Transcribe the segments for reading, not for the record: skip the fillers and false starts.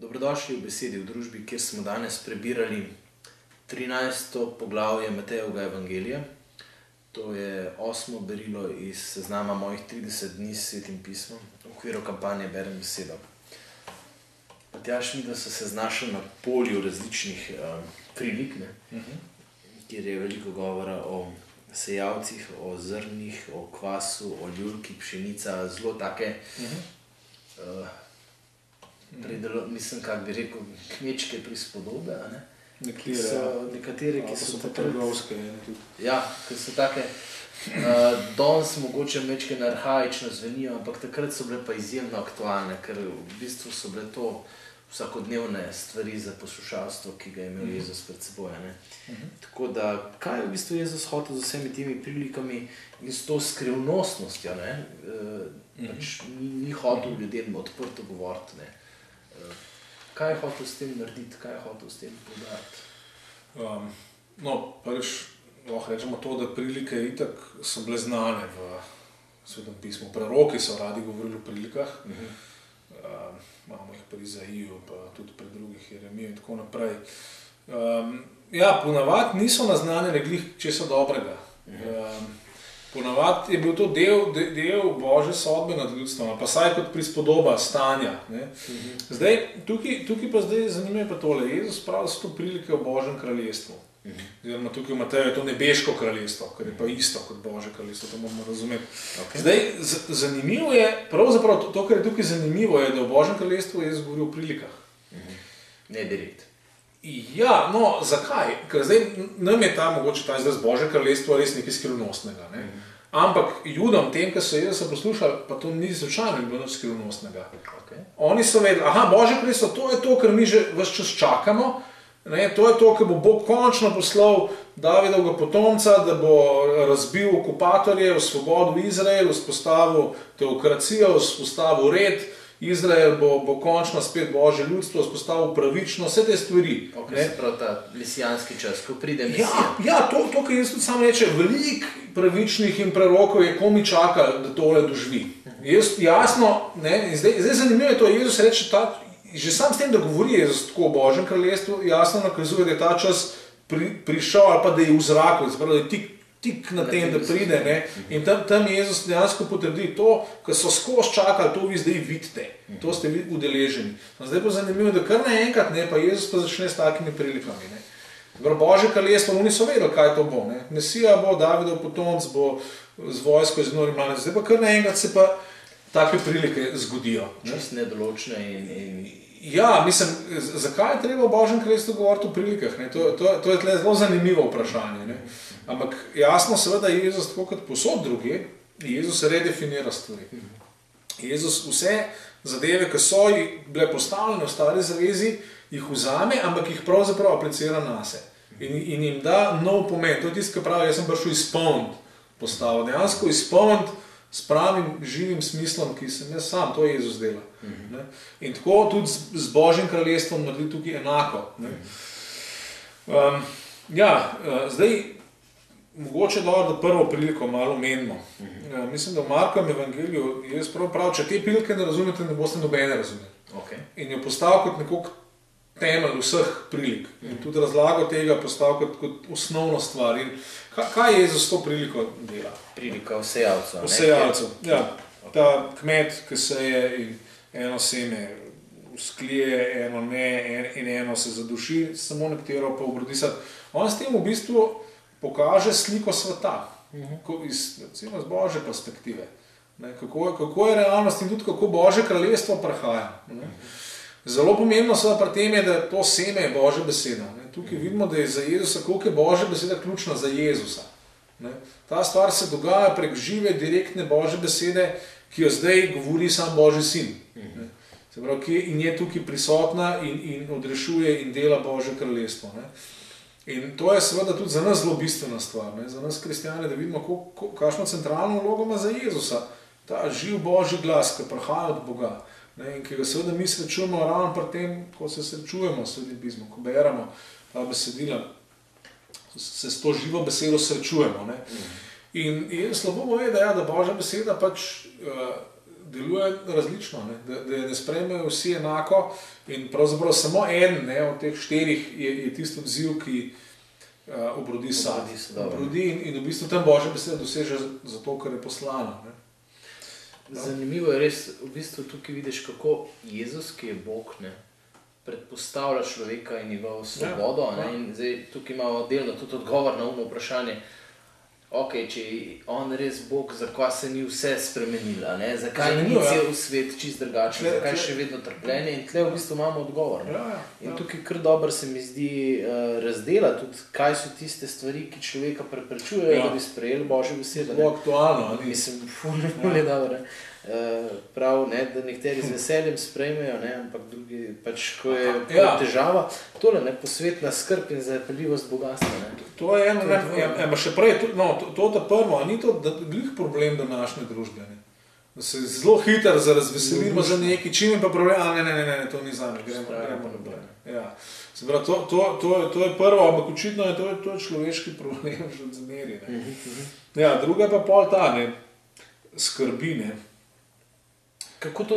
Dobrodošli v Besedi v družbi, kjer smo danes prebirali 13. poglavje Matejevega evangelija. To je 8. berilo iz seznama mojih 30 dni s Svetim pismom, v okviru kampanje Berem besedo. Matjaž mi, da so se znašli na polju različnih prilik, kjer je veliko govora o sejalcih, o zrnih, o kvasu, o ljulki, pšenica, zelo take, mislim, kako bi rekel, kmečke prispodobe, nekatere, ki so trgovske. Ja, ki so take, danes mogoče mečke arhaično zvenijo, ampak takrat so bile pa izjemno aktualne, ker v bistvu so bile to vsakodnevne stvari za poslušalstvo, ki ga je imel Jezus pred seboj. Tako da, kaj je v bistvu Jezus hotel z vsemi temi prilikami in s to skrivnostnostjo, pač ni hotel ljudem odprto govoriti, Kaj je hotel s tem narediti, kaj je hotel s tem poudariti? Prvič lahko rečemo to, da prilike itak so bile znane v Svetem pismu. Preroki so radi govorili o prilikah. Imamo jih pri Izaiju, pa tudi pri drugih, Jeremiju in tako naprej. Ponavadi niso naznanjene glih česa dobrega. Ponavadi je bil to del Božje sodbe nad ljudstvom, pa saj kot prispodoba stanja. Zdaj, tukaj pa zanimivo pa tole. Jezus pravi, da so to prilike o Božjem kraljestvu. Oziroma tukaj v Mateju je to nebeško kraljestvo, kar je pa isto kot Božje kraljestvo, to moramo razumeti. Zdaj, zanimivo je, pravzaprav to, kar je tukaj zanimivo, je, da v Božjem kraljestvu Jezus govori o prilikah. Ne direkt. Ja, zakaj? Ker zdaj nam je mogoče ta izraz Božje kraljestvo res nekaj skrivnostnega. Ampak Judom, tem, ki so Jezusa poslušali, pa to ni slučajno bilo nič skrivnostnega. Oni so vedeli, Božje kraljestvo, to je to, kar mi že ves čas čakamo, to je to, kar bo Bog končno poslal Davidovega potomca, da bo razbil okupatorje, osvobodil Izrael, vzpostavil teokracijo, vzpostavil red, Izrael bo končno spet Božje ljudstvo, vzpostavil pravično, vse te stvari. Se pravi ta mesijanski čas, ko pride Mesija. Ja, to, kar jaz tudi sam reče, veliko pravičnih in prerokov je komi čakali, da tole doživi. Jasno, zdaj zanimivo je to, Jezus reče, že sam s tem, da govori Jezus tako o Božjem kraljestvu, jasno nakazuje, da je ta čas prišel ali pa da je v zraku, da je tik na tem, da pride. In tam Jezus dejansko potrdi to, kar so skozi čakali, to vi zdaj vidite, to ste vi udeleženi. Zdaj pa zanimivo, da kar naenkrat, pa Jezus pa začne s takimi prilikami. Božje kraljestvo, oni so vedeli, kaj to bo. Mesija bo, Davidov potomec bo z vojsko iz Nori Mlane. Zdaj pa kar naenkrat se pa take prilike zgodijo. Čist nedoločne in... Ja, mislim, zakaj je treba v Božjem kraljestvu govoriti o prilikah? To je zelo zanimivo vprašanje. Ampak jasno, seveda, Jezus, tako kot posod druge, Jezus redefinira stvari. Jezus vse zadeve, ki so bile postavljene v stari zavezi, jih vzame, ampak jih pravzaprav aplicira nase. In jim da nov pomen. To je tisto, ki pravi, jaz sem prišel izpolniti postavo. Dejansko izpolniti s pravim živim smislom, ki sem jaz sam, to Jezus dela. In tako tudi z Božjim kraljestvom naredi tukaj enako. Zdaj, mogoče dobro, da prvo priliko malo omenimo. Mislim, da v Markovem evangeliju Jezus pravi, če te prilike ne razumete, ne boste nobene razumeli. In jo postavil kot nekako temelj vseh prilik. In tudi razlago tega postavil kot osnovno stvar. In kaj Jezus s to priliko dela? Prilika vsejalcev. Vsejalcev, ja. Ta kmet, ki seje in eno seme sklije, eno ne, in eno se zaduši, samo nekatero pa obrodi sad. On s tem v bistvu pokaže sliko sveta, recimo z Božje perspektive. Kako je realnost in tudi kako Božje kraljestvo prihaja. Zelo pomembno seveda pri tem je, da to seme je Božja beseda. Tukaj vidimo, da je za Jezusa, koliko je Božja beseda ključna za Jezusa. Ta stvar se dogaja prek žive, direktne Božje besede, ki jo zdaj govori sam Božji sin. Se pravi, in je tukaj prisotna in odrešuje in dela Božje kraljestvo. In to je seveda tudi za nas zelo bistvena stvar, za nas kristjane, da vidimo, kakšno centralno vlogo ima za Jezusa ta živ Božji glas, ki prihaja od Boga. In ki ga seveda mi srečujemo ravno pri tem, ko se srečujemo s Svetim pismom, ko beremo ta besedila, se s to živo besedo srečujemo. In slabo bo je, da Božja beseda pač deluje različno, da ne sprejmejo vsi enako in pravzaprav samo en od teh 4 je tisti odziv, ki obrodi sad. Obrodi in v bistvu tam Božja beseda doseže zato, ker je poslana. Ne. Zanimivo je res, v bistvu tukaj vidiš, kako Jezus, ki je Bog, ne, predpostavlja človeka in njegovo svobodo. Ne, in zdaj tukaj imamo delno tudi odgovor na ono vprašanje, če je on res Bog, zakaj se ni vse spremenila, ne? Zakaj ni cel svet čist drugačen, zakaj še vedno trpljenje in tle v bistvu imamo odgovor. In tukaj kar dobro se mi zdi razdela tudi, kaj so tiste stvari, ki človeka preprečujejo, da bi sprejeli Božjo besedo. Zelo aktualno. Mislim, ful je dobro. Prav, ne, da nekateri z veseljem sprejmejo, ne, ampak drugi pač, ko je težava, tole ne, posvetna skrb in zapeljivost bogatstva. Ne. To je eno, še prej, to prvo, ni to glih problem današnje družbe. Ne. Da se zelo hitro razveselimo za neki, čim je pa problem, ne, to ni zame, gremo naprej. Ja. Se pravi, to je prvo, ampak očitno je to človeški problem že od zmeri. Ja, druga je pa pol ta, ne, skrbi, ne. Kako to,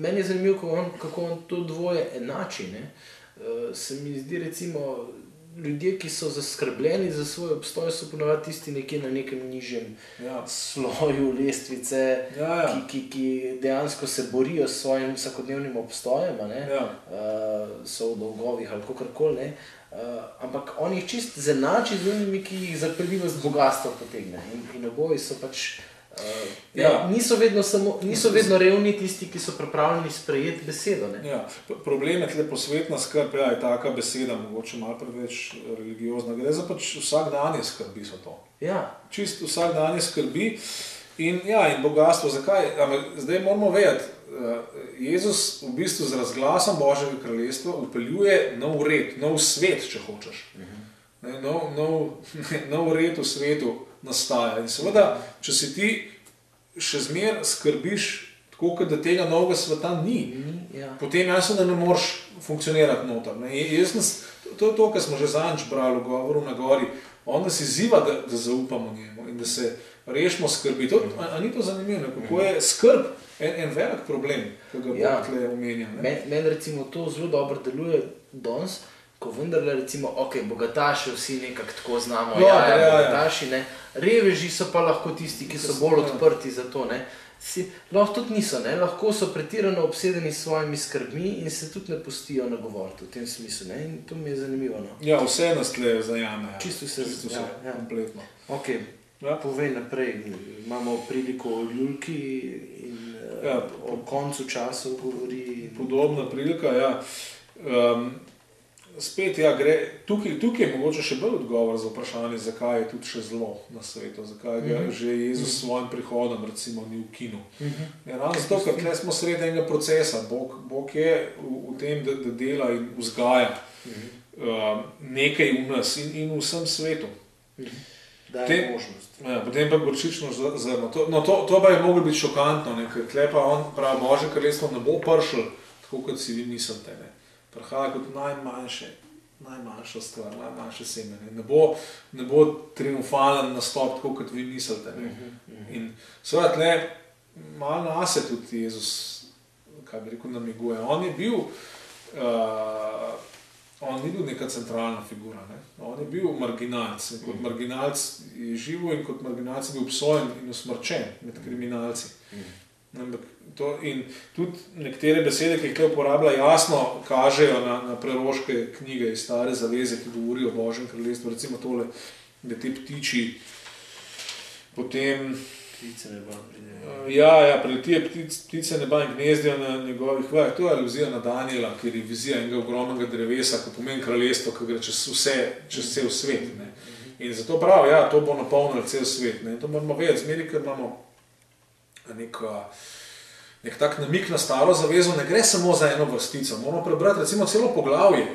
meni je zanimivo, kako on to dvoje enači, ne? Se mi zdi recimo, ljudje, ki so zaskrbljeni za svoj obstoj, so ponavadi tisti nekje na nekem nižjem sloju lestvice, ki dejansko se borijo s svojim vsakodnevnim obstojem, so v dolgovih ali kakorkoli, ne? Ampak on jih čist zenači z unimi, ki jih zapeljivost bogatstva potegne. In oboji so pač niso vedno revni tisti, ki so pripravljeni sprejeti besedo. Ne? Ja, problem je tle posvetna skrb, je taka beseda, mogoče malo preveč religiozna. Gre za pač vsakdanje skrbi so to. Ja. Čist vsakdanje skrbi in bogatstvo. Zakaj? Zdaj moramo vedeti, Jezus v bistvu z razglasom Božjega kraljestva vpeljuje nov red, nov svet, če hočeš. Nov red v svetu nastaja. In seveda, če si ti še zmer skrbiš tako, kot da tega novega sveta ni, potem jasno, da ne moreš funkcionirati noter. To je to, kar smo že zadnjič brali v govoru na gori. On nas izziva, da zaupamo njemu in da se rešimo skrbi. A ni to zanimivo, kako je skrb en velik problem, ki ga Bog tle omenja. Meni recimo to zelo dobro deluje danes, ko vendarle recimo, bogataši vsi nekako tako znamo, bogataši, ne, reveži so pa lahko tisti, ki so bolj odprti za to, ne. Lahko tudi niso, ne, lahko so pretirano obsedeni s svojimi skrbmi in se tudi ne pustijo nagovoriti v tem smislu, ne, in to mi je zanimivo, no. Ja, vse nas tle zajame. Čisto vse, kompletno. Povej naprej, imamo priliko o Ljulki in o koncu časov govori. Podobna prilika, spet, gre, tukaj je mogoče še bolj odgovor za vprašanje, zakaj je tudi še zlo na svetu, zakaj ga že Jezus s svojim prihodom recimo ni ukinil. Ravno zato, ker tukaj smo sredi enega procesa. Bog je v tem, da dela in vzgaja nekaj v nas in v vsem svetu. Daje možnost. Potem pa gorčično zrno. To pa je moglo biti šokantno, ker tle pa on pravi, Božje kraljestvo ne bo prišlo tako, kot si vi mislite. Prihaja kot najmanjša stvar, najmanjše seme. Ne bo triumfalen nastop, tako kot vi mislite. In seveda tle malo nase tudi Jezus, kaj bi rekel, namiguje. On ni bil neka centralna figura. Ne? On je bil marginalc. Kot marginalc je živel in kot marginalc je bil obsojen in usmrčen med kriminalci. In tudi nekatere besede, ki jih tukaj uporablja, jasno kažejo na preroške knjige iz Stare zaveze, ki govorijo o Božjem kraljestvu. Recimo tole, da te ptiči potem... Ptice neba pridejo. Priletijo ptice neba in gnezdijo na njegovih vajah. To je aluzija na Daniela, kjer je vizija enega ogromnega drevesa, ko pomeni kraljestvo, ki gre čez cel svet. Ne. In zato pravi, to bo napolnilo cel svet. Ne. To moramo vedeti, zmeri, ker imamo nek tak namik na Staro zavezo, ne gre samo za eno vrstico. Moramo prebrati recimo celo poglavje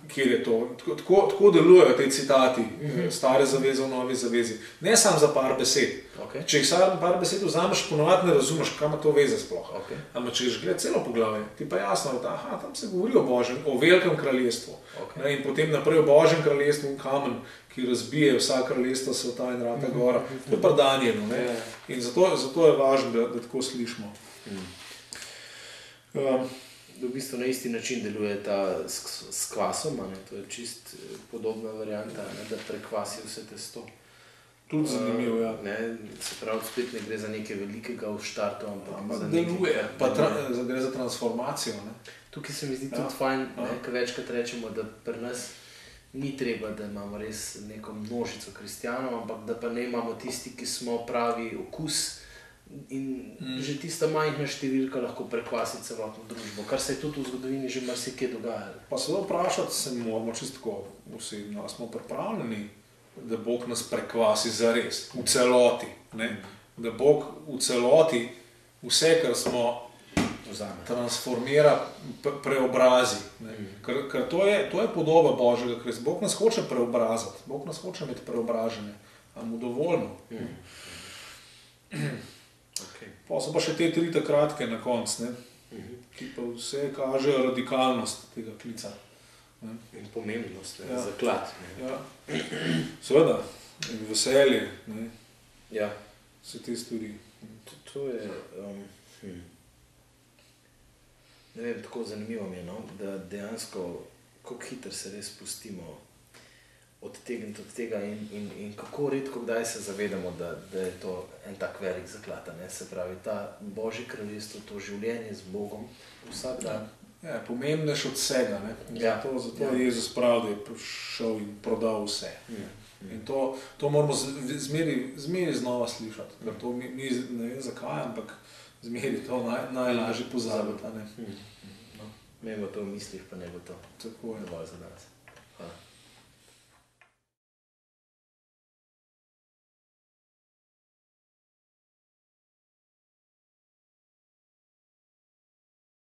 kjer je to. Tako delujejo te citati, stare zaveze v novi zavezi. Ne samo za par besed. Okay. Če jih samo par besed vzameš, ponovadi ne razumeš, kam ima to veze sploh. Okay. Ampak če greš gledati celo poglavje, ti pa jasno, da tam se govori o Božjem, o velikem kraljestvu. Okay. In potem naprej o Božjem kraljestvu kamen, ki razbije vsa kraljestva sveta in rata gora. To je pa Danielu. In zato je važno, da tako slišimo. V bistvu na isti način deluje ta s kvasom, to je čist podobna varianta, da prekvasi vse testo. Tudi zanimivo, ja. Se pravi, spet ne gre za nekaj velikega v štartu, ampak za deluje, pa gre za transformacijo. Tukaj se mi zdi tudi fajn, ker večkrat rečemo, da pri nas ni treba, da imamo res neko množico kristjanov, ampak da pa ne imamo tisti, ki smo pravi okus. In že tista majhna številka lahko prekvasi celotno družbo, kar se je tudi v zgodovini že marsikje dogajalo. Pa se da vprašati se moramo čisto osebno, ali smo pripravljeni, da Bog nas prekvasi zares, v celoti. Da Bog v celoti vse, kar smo transformira, preobrazi. Ker to je podoba Božjega Krista. Bog nas hoče preobrazati, Bog nas hoče imeti preobražene, a mu dovoljno. Okay. Pa so pa še te 3 kratke na koncu, ki pa vse kažejo radikalnost tega klica. In pomembnost, zaklad. Ja. Seveda, in veselje, ja. Vse te stvari. To je, ne vem, tako zanimivo mi je, da dejansko, kako hitro se res pustimo odtegniti od tega in kako redko kdaj se zavedamo, da je to en tak velik zaklad. Se pravi, ta Božje kraljestvo, to življenje z Bogom vsak dan. Ja, pomembnejš od vsega. Zato je Jezus prav, da je prišel in prodal vse. In to moramo zmeri znova slišati. Ker to mi ne vem zakaj, ampak zmeri to najlažje pozabiti. Me bo to v mislih, pa ne bo to. Tako je. Dovolj za danes. Hvala.